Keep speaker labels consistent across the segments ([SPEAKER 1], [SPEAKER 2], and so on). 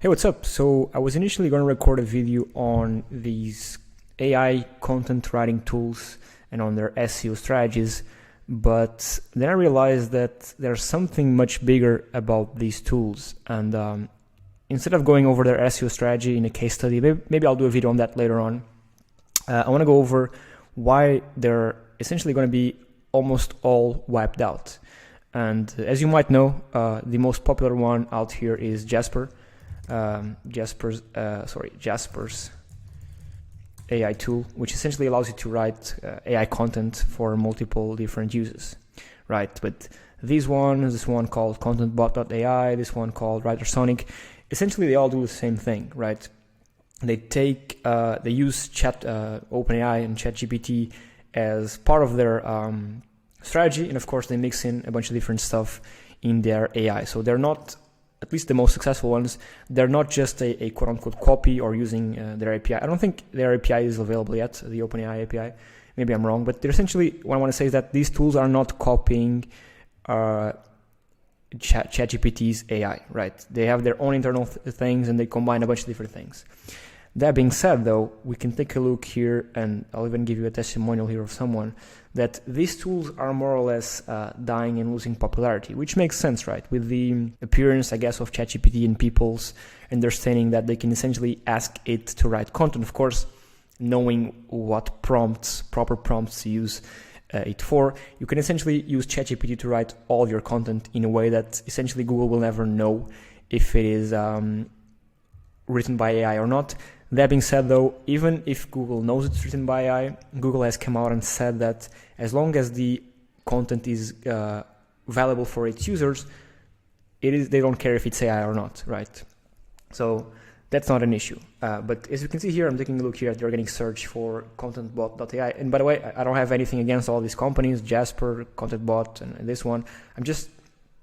[SPEAKER 1] Hey, what's up? So I was initially going to record a video on these AI content writing tools and on their SEO strategies, but then I realized that there's something much bigger about these tools. And instead of going over their SEO strategy in a case study, maybe I'll do a video on that later on. I want to go over why they're essentially going to be almost all wiped out. And as you might know, the most popular one out here is Jasper's AI tool, which essentially allows you to write AI content for multiple different uses, right? But this one called contentbot.ai, this one called WriterSonic, essentially they all do the same thing, right? They use OpenAI and ChatGPT as part of their strategy, and of course they mix in a bunch of different stuff in their AI. So they're not, at least the most successful ones, they're not just a quote-unquote copy or using their API. I don't think their API is available yet, the OpenAI API. Maybe I'm wrong, but they're essentially, what I want to say is that these tools are not copying ChatGPT's AI, right? They have their own internal things and they combine a bunch of different things. That being said, though, we can take a look here, and I'll even give you a testimonial here of someone, that these tools are more or less dying and losing popularity, which makes sense, right? With the appearance, I guess, of ChatGPT in people's understanding that they can essentially ask it to write content, of course, knowing what proper prompts to use it for. You can essentially use ChatGPT to write all of your content in a way that essentially Google will never know if it is written by AI or not. That being said, though, even if Google knows it's written by AI, Google has come out and said that as long as the content is valuable for its users, they don't care if it's AI or not, right? So that's not an issue. But as you can see here, I'm taking a look here at the organic search for contentbot.ai. And by the way, I don't have anything against all these companies, Jasper, ContentBot, and this one. I'm just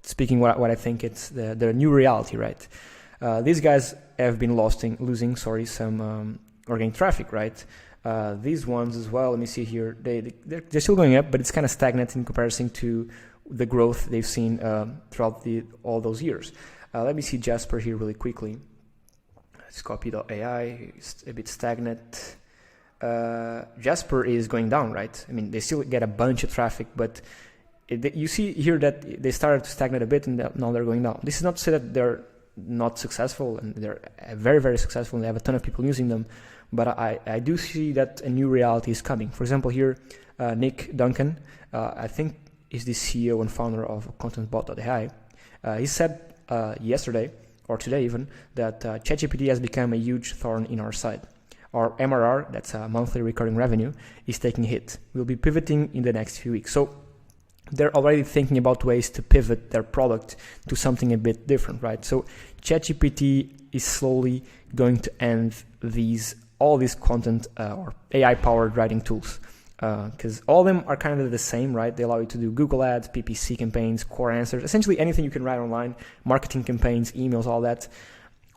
[SPEAKER 1] speaking what I think it's the new reality, right? These guys have been losing some organic traffic, right? These ones as well, let me see here, they're still going up, but it's kind of stagnant in comparison to the growth they've seen throughout all those years. Let me see Jasper here really quickly. It's copy.ai, it's a bit stagnant. Jasper is going down, right? I mean, they still get a bunch of traffic, but you see here that they started to stagnate a bit and now they're going down. This is not to say that they're not successful, and they're very, very successful, and they have a ton of people using them, but I do see that a new reality is coming. For example, here, Nick Duncan, I think is the CEO and founder of contentbot.ai. He said yesterday, or today even, that ChatGPT has become a huge thorn in our side. Our MRR, that's a monthly recurring revenue, is taking a hit. We'll be pivoting in the next few weeks. So they're already thinking about ways to pivot their product to something a bit different, right? So ChatGPT is slowly going to end all these content or AI-powered writing tools, because all of them are kind of the same, right? They allow you to do Google Ads, PPC campaigns, core answers, essentially anything you can write online, marketing campaigns, emails, all that.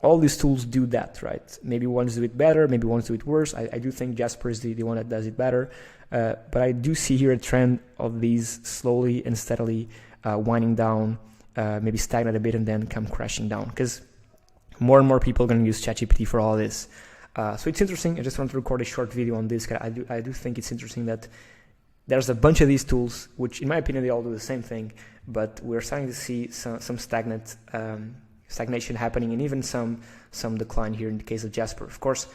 [SPEAKER 1] All these tools do that, right? Maybe ones do it better, maybe ones do it worse. I do think Jasper is the one that does it better. But I do see here a trend of these slowly and steadily winding down, maybe stagnate a bit and then come crashing down, because more and more people are going to use ChatGPT for all this. So it's interesting. I just want to record a short video on this. I do think it's interesting that there's a bunch of these tools, which in my opinion, they all do the same thing, but we're starting to see some stagnation happening, and even some decline here in the case of Jasper. Of course,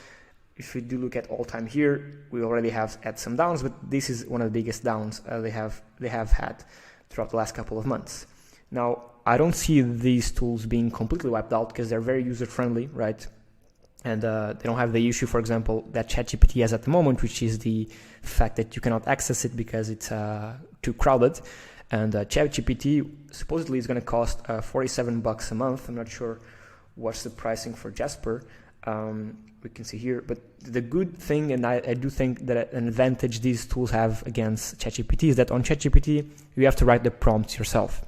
[SPEAKER 1] if we do look at all time here, we already have had some downs, but this is one of the biggest downs they have had throughout the last couple of months. Now, I don't see these tools being completely wiped out because they're very user-friendly, right? And they don't have the issue, for example, that ChatGPT has at the moment, which is the fact that you cannot access it because it's too crowded. And ChatGPT supposedly is going to cost $47 a month. I'm not sure what's the pricing for Jasper. We can see here, but the good thing, and I do think that an advantage these tools have against ChatGPT is that on ChatGPT, you have to write the prompts yourself.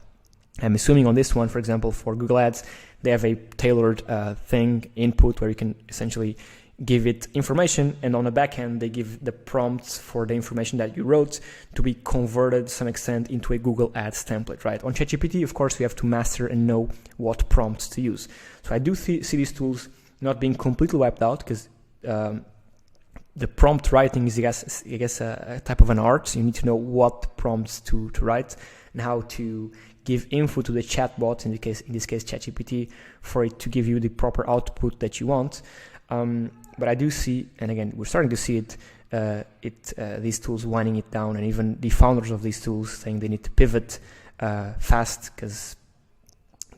[SPEAKER 1] I'm assuming on this one, for example, for Google Ads, they have a tailored input where you can essentially give it information, and on the back end they give the prompts for the information that you wrote to be converted to some extent into a Google Ads template, right? On ChatGPT, of course, we have to master and know what prompts to use. So I do see these tools not being completely wiped out, because the prompt writing is, I guess a type of an art. So you need to know what prompts to write and how to give info to the chatbot, in this case ChatGPT, for it to give you the proper output that you want. But I do see, and again, we're starting to see these tools winding it down, and even the founders of these tools saying they need to pivot fast, because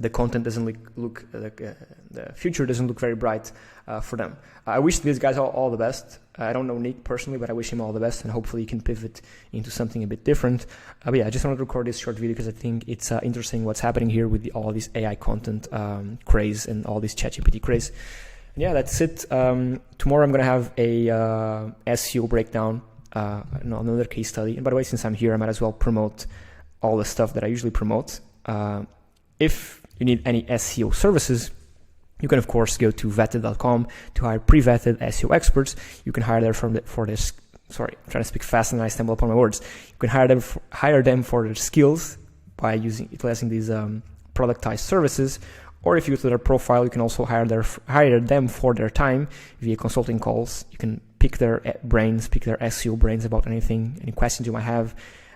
[SPEAKER 1] the content doesn't look like the future doesn't look very bright for them. I wish these guys all the best. I don't know Nick personally, but I wish him all the best, and hopefully he can pivot into something a bit different. But yeah, I just wanted to record this short video because I think it's interesting what's happening here with all this AI content craze and all this ChatGPT craze. Yeah, that's it. Tomorrow I'm going to have a SEO breakdown, another case study. And by the way, since I'm here, I might as well promote all the stuff that I usually promote. If you need any SEO services, you can, of course, go to Vettted.com to hire pre-vetted SEO experts. You can hire them for this. Sorry, I'm trying to speak fast and I stumble upon my words. You can hire them for their skills by utilizing these productized services. Or if you go to their profile, you can also hire them for their time via consulting calls. You can pick their brains, pick their SEO brains about anything, any questions you might have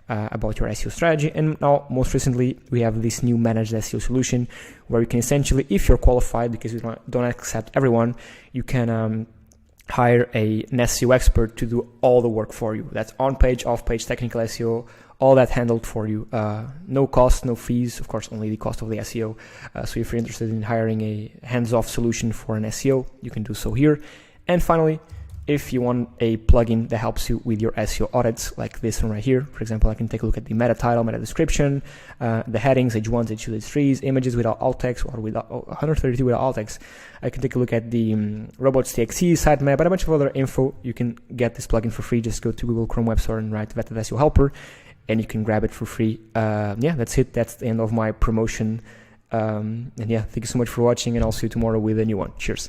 [SPEAKER 1] about your SEO strategy. And now, most recently, we have this new managed SEO solution where you can essentially, if you're qualified, because we don't accept everyone, you can hire an SEO expert to do all the work for you. That's on-page, off-page, technical SEO, all that handled for you. No cost, no fees, of course, only the cost of the SEO. So if you're interested in hiring a hands-off solution for an SEO, you can do so here. And finally, if you want a plugin that helps you with your SEO audits, like this one right here, for example, I can take a look at the meta title, meta description, the headings, H1s, H2s, H3s, images without alt text or without 132 without alt text. I can take a look at the robots.txt, sitemap, and a bunch of other info. You can get this plugin for free. Just go to Google Chrome Web Store and write Vettted SEO Helper, and you can grab it for free. Yeah, that's it. That's the end of my promotion. And yeah, thank you so much for watching, and I'll see you tomorrow with a new one. Cheers.